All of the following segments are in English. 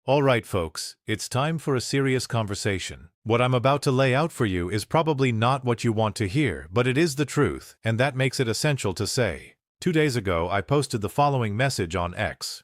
Alright folks, it's time for a serious conversation. What I'm about to lay out for you is probably not what you want to hear, but it is the truth, and that makes it essential to say. 2 days ago, I posted the following message on X.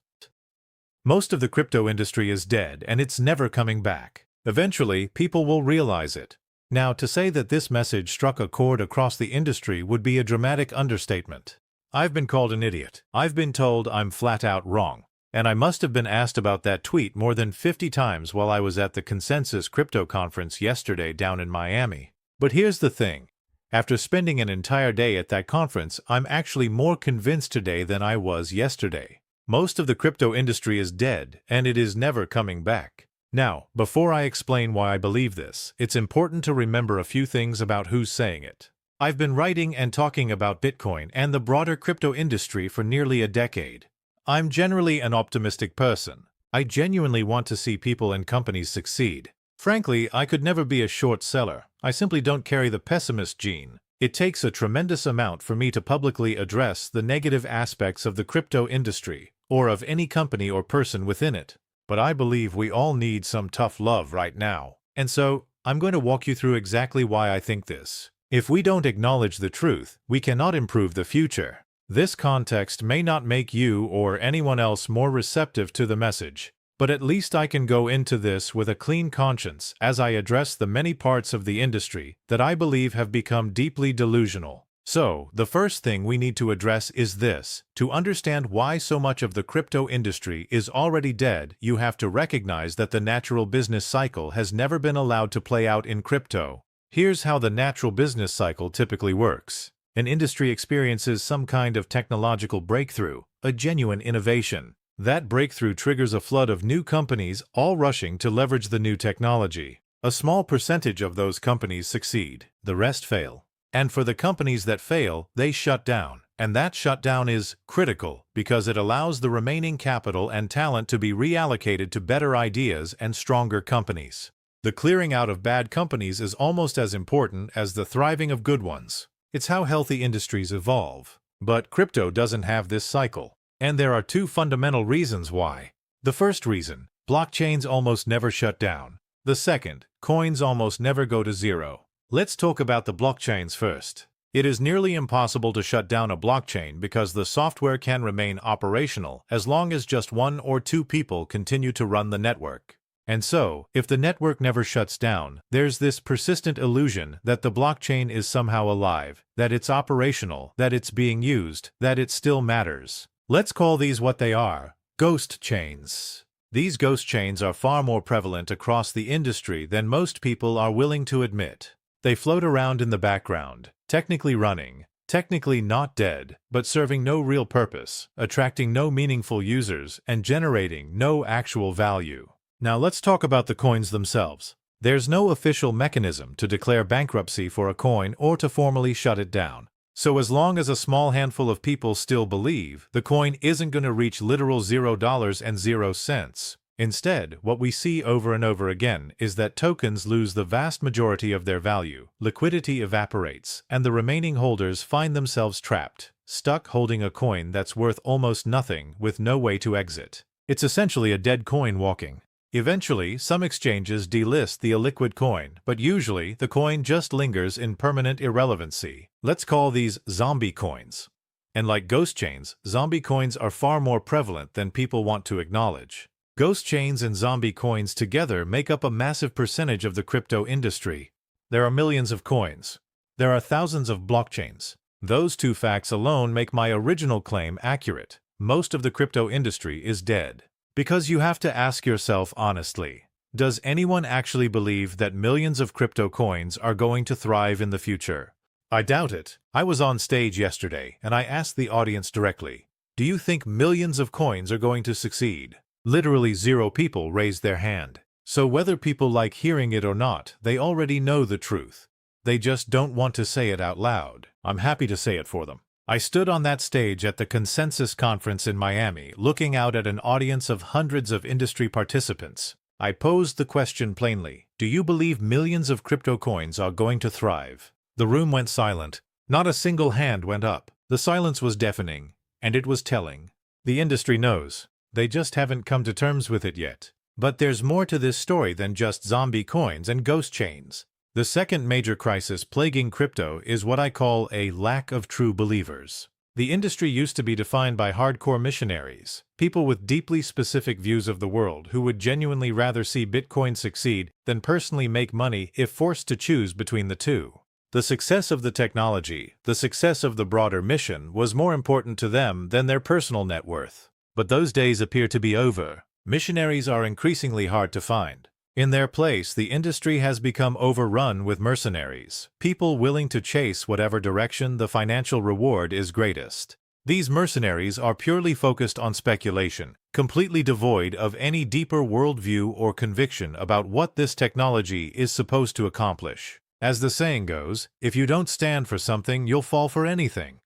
Most of the crypto industry is dead, and it's never coming back. Eventually, people will realize it. Now, to say that this message struck a chord across the industry would be a dramatic understatement. I've been called an idiot. I've been told I'm flat out wrong. And I must have been asked about that tweet more than 50 times while I was at the Consensus Crypto Conference yesterday down in Miami. But here's the thing. After spending an entire day at that conference, I'm actually more convinced today than I was yesterday. Most of the crypto industry is dead, and it is never coming back. Now, before I explain why I believe this, it's important to remember a few things about who's saying it. I've been writing and talking about Bitcoin and the broader crypto industry for nearly a decade. I'm generally an optimistic person. I genuinely want to see people and companies succeed. Frankly, I could never be a short seller. I simply don't carry the pessimist gene. It takes a tremendous amount for me to publicly address the negative aspects of the crypto industry, or of any company or person within it. But I believe we all need some tough love right now. And so, I'm going to walk you through exactly why I think this. If we don't acknowledge the truth, we cannot improve the future. This context may not make you or anyone else more receptive to the message, but at least I can go into this with a clean conscience as I address the many parts of the industry that I believe have become deeply delusional. So, the first thing we need to address is this. To understand why so much of the crypto industry is already dead, you have to recognize that the natural business cycle has never been allowed to play out in crypto. Here's how the natural business cycle typically works. An industry experiences some kind of technological breakthrough, a genuine innovation. That breakthrough triggers a flood of new companies all rushing to leverage the new technology. A small percentage of those companies succeed, the rest fail. And for the companies that fail, they shut down. And that shutdown is critical because it allows the remaining capital and talent to be reallocated to better ideas and stronger companies. The clearing out of bad companies is almost as important as the thriving of good ones. It's how healthy industries evolve. But crypto doesn't have this cycle. And there are two fundamental reasons why. The first reason, blockchains almost never shut down. The second, coins almost never go to zero. Let's talk about the blockchains first. It is nearly impossible to shut down a blockchain because the software can remain operational as long as just one or two people continue to run the network. And so, if the network never shuts down, there's this persistent illusion that the blockchain is somehow alive, that it's operational, that it's being used, that it still matters. Let's call these what they are: ghost chains. These ghost chains are far more prevalent across the industry than most people are willing to admit. They float around in the background, technically running, technically not dead, but serving no real purpose, attracting no meaningful users, and generating no actual value. Now let's talk about the coins themselves. There's no official mechanism to declare bankruptcy for a coin or to formally shut it down. So as long as a small handful of people still believe, the coin isn't going to reach literal $0.00. Instead, what we see over and over again is that tokens lose the vast majority of their value, liquidity evaporates, and the remaining holders find themselves trapped, stuck holding a coin that's worth almost nothing with no way to exit. It's essentially a dead coin walking. Eventually, some exchanges delist the illiquid coin, but usually the coin just lingers in permanent irrelevancy. Let's call these zombie coins. And like ghost chains, zombie coins are far more prevalent than people want to acknowledge. Ghost chains and zombie coins together make up a massive percentage of the crypto industry. There are millions of coins. There are thousands of blockchains. Those two facts alone make my original claim accurate. Most of the crypto industry is dead. Because you have to ask yourself honestly, does anyone actually believe that millions of crypto coins are going to thrive in the future? I doubt it. I was on stage yesterday and I asked the audience directly, do you think millions of coins are going to succeed? Literally 0 people raised their hand. So whether people like hearing it or not, they already know the truth. They just don't want to say it out loud. I'm happy to say it for them. I stood on that stage at the Consensus Conference in Miami, looking out at an audience of hundreds of industry participants. I posed the question plainly, do you believe millions of crypto coins are going to thrive? The room went silent. Not a single hand went up. The silence was deafening, and it was telling. The industry knows. They just haven't come to terms with it yet. But there's more to this story than just zombie coins and ghost chains. The second major crisis plaguing crypto is what I call a lack of true believers. The industry used to be defined by hardcore missionaries, people with deeply specific views of the world who would genuinely rather see Bitcoin succeed than personally make money if forced to choose between the two. The success of the technology, the success of the broader mission, was more important to them than their personal net worth. But those days appear to be over. Missionaries are increasingly hard to find. In their place, the industry has become overrun with mercenaries, people willing to chase whatever direction the financial reward is greatest. These mercenaries are purely focused on speculation, completely devoid of any deeper worldview or conviction about what this technology is supposed to accomplish. As the saying goes, if you don't stand for something, you'll fall for anything.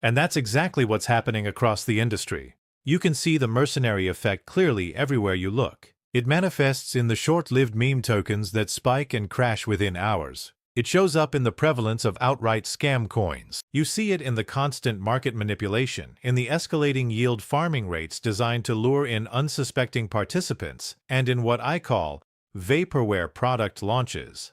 And that's exactly what's happening across the industry. You can see the mercenary effect clearly everywhere you look. It manifests in the short-lived meme tokens that spike and crash within hours. It shows up in the prevalence of outright scam coins. You see it in the constant market manipulation, in the escalating yield farming rates designed to lure in unsuspecting participants, and in what I call vaporware product launches.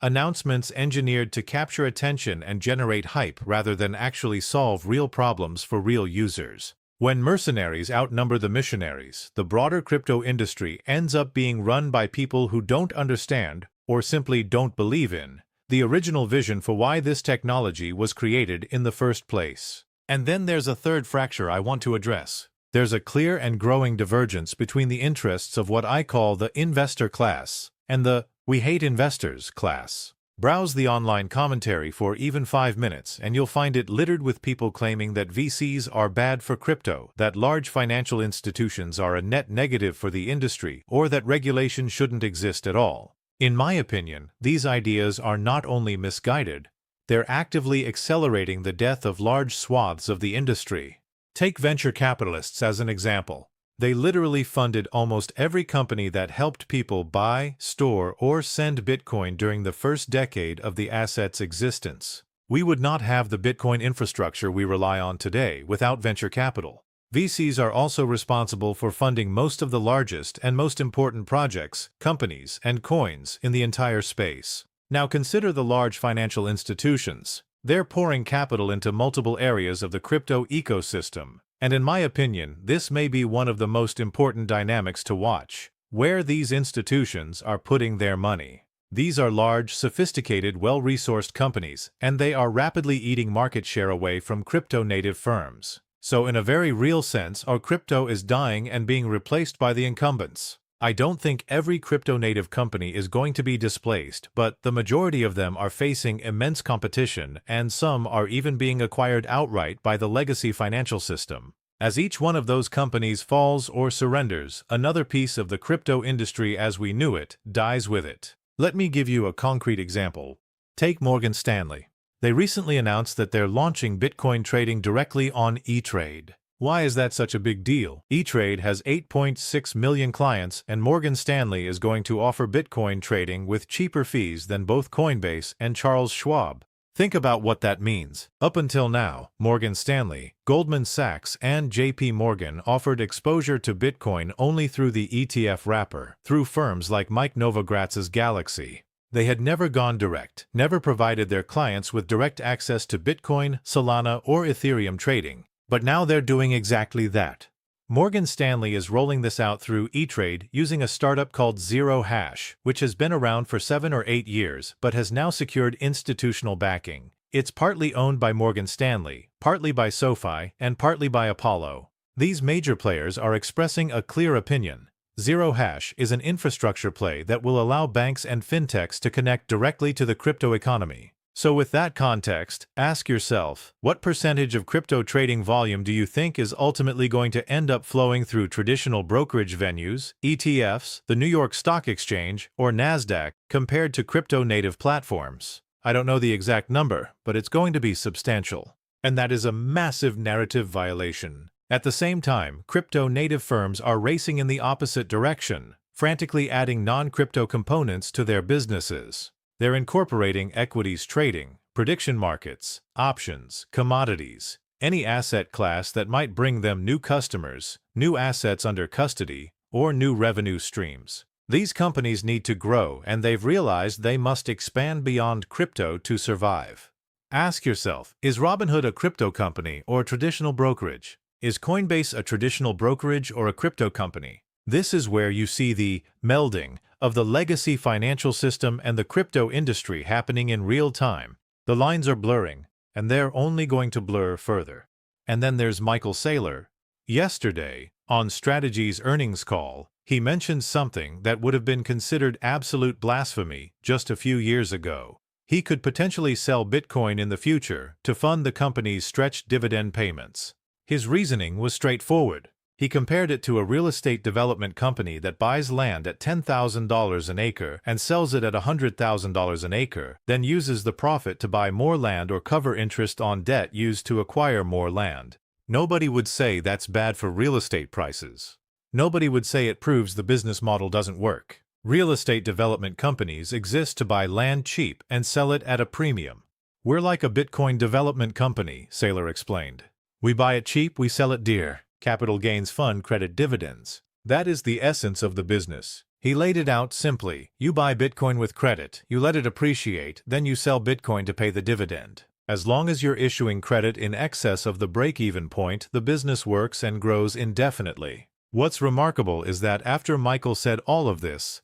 Announcements engineered to capture attention and generate hype rather than actually solve real problems for real users. When mercenaries outnumber the missionaries, the broader crypto industry ends up being run by people who don't understand, or simply don't believe in, the original vision for why this technology was created in the first place. And then there's a third fracture I want to address. There's a clear and growing divergence between the interests of what I call the investor class and the "we hate investors" class. Browse the online commentary for even 5 minutes and you'll find it littered with people claiming that VCs are bad for crypto, that large financial institutions are a net negative for the industry, or that regulation shouldn't exist at all. In my opinion, these ideas are not only misguided, they're actively accelerating the death of large swaths of the industry. Take venture capitalists as an example. They literally funded almost every company that helped people buy, store, or send Bitcoin during the first decade of the asset's existence. We would not have the Bitcoin infrastructure we rely on today without venture capital. VCs are also responsible for funding most of the largest and most important projects, companies, and coins in the entire space. Now consider the large financial institutions. They're pouring capital into multiple areas of the crypto ecosystem. And in my opinion, this may be one of the most important dynamics to watch, where these institutions are putting their money. These are large, sophisticated, well-resourced companies, and they are rapidly eating market share away from crypto-native firms. So in a very real sense, our crypto is dying and being replaced by the incumbents. I don't think every crypto-native company is going to be displaced, but the majority of them are facing immense competition, and some are even being acquired outright by the legacy financial system. As each one of those companies falls or surrenders, another piece of the crypto industry as we knew it dies with it. Let me give you a concrete example. Take Morgan Stanley. They recently announced that they're launching Bitcoin trading directly on E-Trade. Why is that such a big deal? E-Trade has 8.6 million clients, and Morgan Stanley is going to offer Bitcoin trading with cheaper fees than both Coinbase and Charles Schwab. Think about what that means. Up until now, Morgan Stanley, Goldman Sachs, and JP Morgan offered exposure to Bitcoin only through the ETF wrapper, through firms like Mike Novogratz's Galaxy. They had never gone direct, never provided their clients with direct access to Bitcoin, Solana, or Ethereum trading. But now they're doing exactly that. Morgan Stanley is rolling this out through E-Trade using a startup called Zero Hash, which has been around for 7 or 8 years but has now secured institutional backing. It's partly owned by Morgan Stanley, partly by SoFi, and partly by Apollo. These major players are expressing a clear opinion. Zero Hash is an infrastructure play that will allow banks and fintechs to connect directly to the crypto economy. So with that context, ask yourself, what percentage of crypto trading volume do you think is ultimately going to end up flowing through traditional brokerage venues, ETFs, the New York Stock Exchange, or NASDAQ, compared to crypto-native platforms? I don't know the exact number, but it's going to be substantial. And that is a massive narrative violation. At the same time, crypto-native firms are racing in the opposite direction, frantically adding non-crypto components to their businesses. They're incorporating equities trading, prediction markets, options, commodities, any asset class that might bring them new customers, new assets under custody, or new revenue streams. These companies need to grow, and they've realized they must expand beyond crypto to survive. Ask yourself, is Robinhood a crypto company or a traditional brokerage? Is Coinbase a traditional brokerage or a crypto company? This is where you see the melding of the legacy financial system and the crypto industry happening in real time. The lines are blurring, and they're only going to blur further. And then there's Michael Saylor. Yesterday, on Strategy's earnings call, he mentioned something that would have been considered absolute blasphemy just a few years ago. He could potentially sell Bitcoin in the future to fund the company's stretched dividend payments. His reasoning was straightforward. He compared it to a real estate development company that buys land at $10,000 an acre and sells it at $100,000 an acre, then uses the profit to buy more land or cover interest on debt used to acquire more land. Nobody would say that's bad for real estate prices. Nobody would say it proves the business model doesn't work. Real estate development companies exist to buy land cheap and sell it at a premium. We're like a Bitcoin development company, Saylor explained. We buy it cheap, we sell it dear. Capital gains fund credit dividends. That is the essence of the business. He laid it out simply. You buy Bitcoin with credit, you let it appreciate, then you sell Bitcoin to pay the dividend. As long as you're issuing credit in excess of the break-even point, the business works and grows indefinitely. What's remarkable is that after Michael said all of this,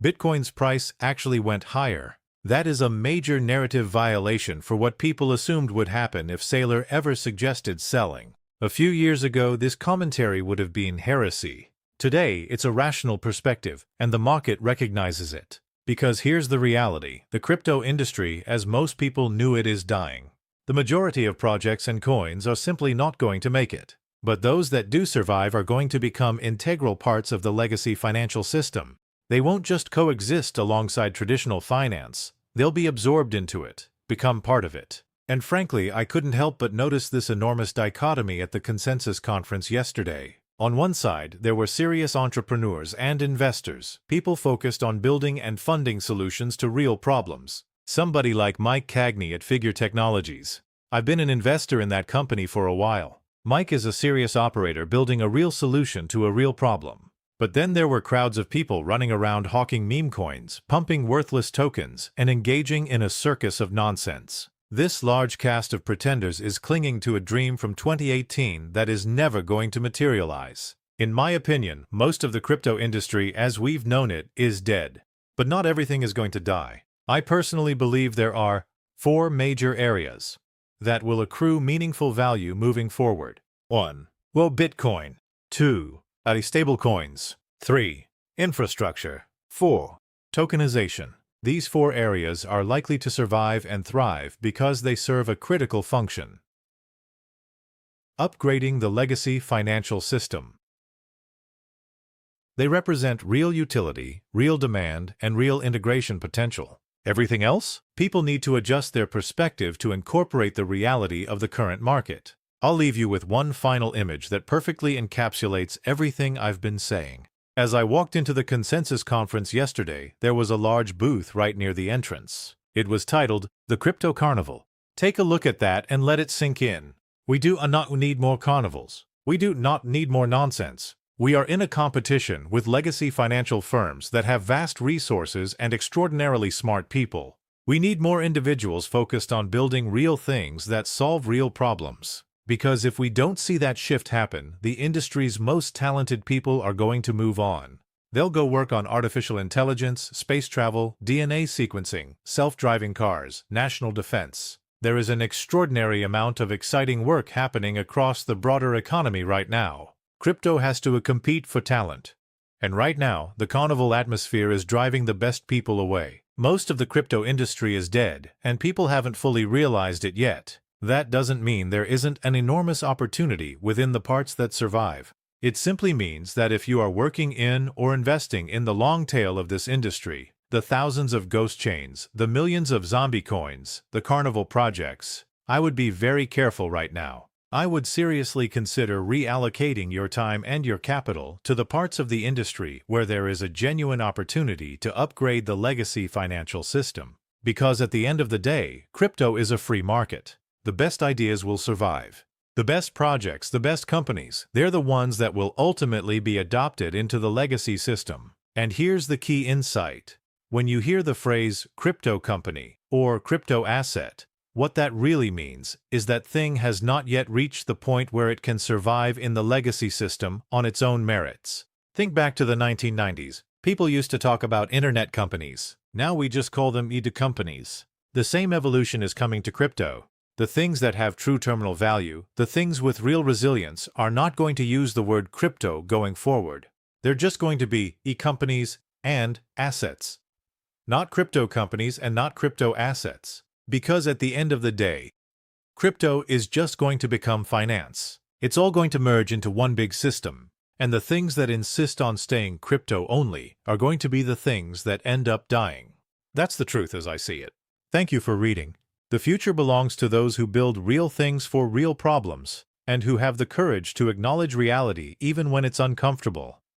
Bitcoin's price actually went higher. That is a major narrative violation for what people assumed would happen if Saylor ever suggested selling. A few years ago, this commentary would have been heresy. Today, it's a rational perspective, and the market recognizes it. Because here's the reality. The crypto industry, as most people knew it, is dying. The majority of projects and coins are simply not going to make it. But those that do survive are going to become integral parts of the legacy financial system. They won't just coexist alongside traditional finance. They'll be absorbed into it, become part of it. And frankly, I couldn't help but notice this enormous dichotomy at the Consensus Conference yesterday. On one side, there were serious entrepreneurs and investors, people focused on building and funding solutions to real problems. Somebody like Mike Cagney at Figure Technologies. I've been an investor in that company for a while. Mike is a serious operator building a real solution to a real problem. But then there were crowds of people running around hawking meme coins, pumping worthless tokens, and engaging in a circus of nonsense. This large cast of pretenders is clinging to a dream from 2018 that is never going to materialize. In my opinion, most of the crypto industry as we've known it is dead. But not everything is going to die. I personally believe there are 4 major areas that will accrue meaningful value moving forward. 1. Bitcoin. 2. Stablecoins. 3. Infrastructure. 4. Tokenization. These 4 areas are likely to survive and thrive because they serve a critical function. Upgrading the legacy financial system. They represent real utility, real demand, and real integration potential. Everything else? People need to adjust their perspective to incorporate the reality of the current market. I'll leave you with one final image that perfectly encapsulates everything I've been saying. As I walked into the Consensus Conference yesterday, there was a large booth right near the entrance. It was titled, The Crypto Carnival. Take a look at that and let it sink in. We do not need more carnivals. We do not need more nonsense. We are in a competition with legacy financial firms that have vast resources and extraordinarily smart people. We need more individuals focused on building real things that solve real problems. Because if we don't see that shift happen, the industry's most talented people are going to move on. They'll go work on artificial intelligence, space travel, DNA sequencing, self-driving cars, national defense. There is an extraordinary amount of exciting work happening across the broader economy right now. Crypto has to compete for talent. And right now, the carnival atmosphere is driving the best people away. Most of the crypto industry is dead, and people haven't fully realized it yet. That doesn't mean there isn't an enormous opportunity within the parts that survive. It simply means that if you are working in or investing in the long tail of this industry, the thousands of ghost chains, the millions of zombie coins, the carnival projects, I would be very careful right now. I would seriously consider reallocating your time and your capital to the parts of the industry where there is a genuine opportunity to upgrade the legacy financial system. Because at the end of the day, crypto is a free market. The best ideas will survive. The best projects, the best companies, they're the ones that will ultimately be adopted into the legacy system. And here's the key insight. When you hear the phrase crypto company or crypto asset, what that really means is that thing has not yet reached the point where it can survive in the legacy system on its own merits. Think back to the 1990s. People used to talk about internet companies. Now we just call them companies. The same evolution is coming to crypto. The things that have true terminal value, the things with real resilience, are not going to use the word crypto going forward. They're just going to be companies and assets. Not crypto companies and not crypto assets. Because at the end of the day, crypto is just going to become finance. It's all going to merge into one big system. And the things that insist on staying crypto only are going to be the things that end up dying. That's the truth as I see it. Thank you for reading. The future belongs to those who build real things for real problems, and who have the courage to acknowledge reality even when it's uncomfortable.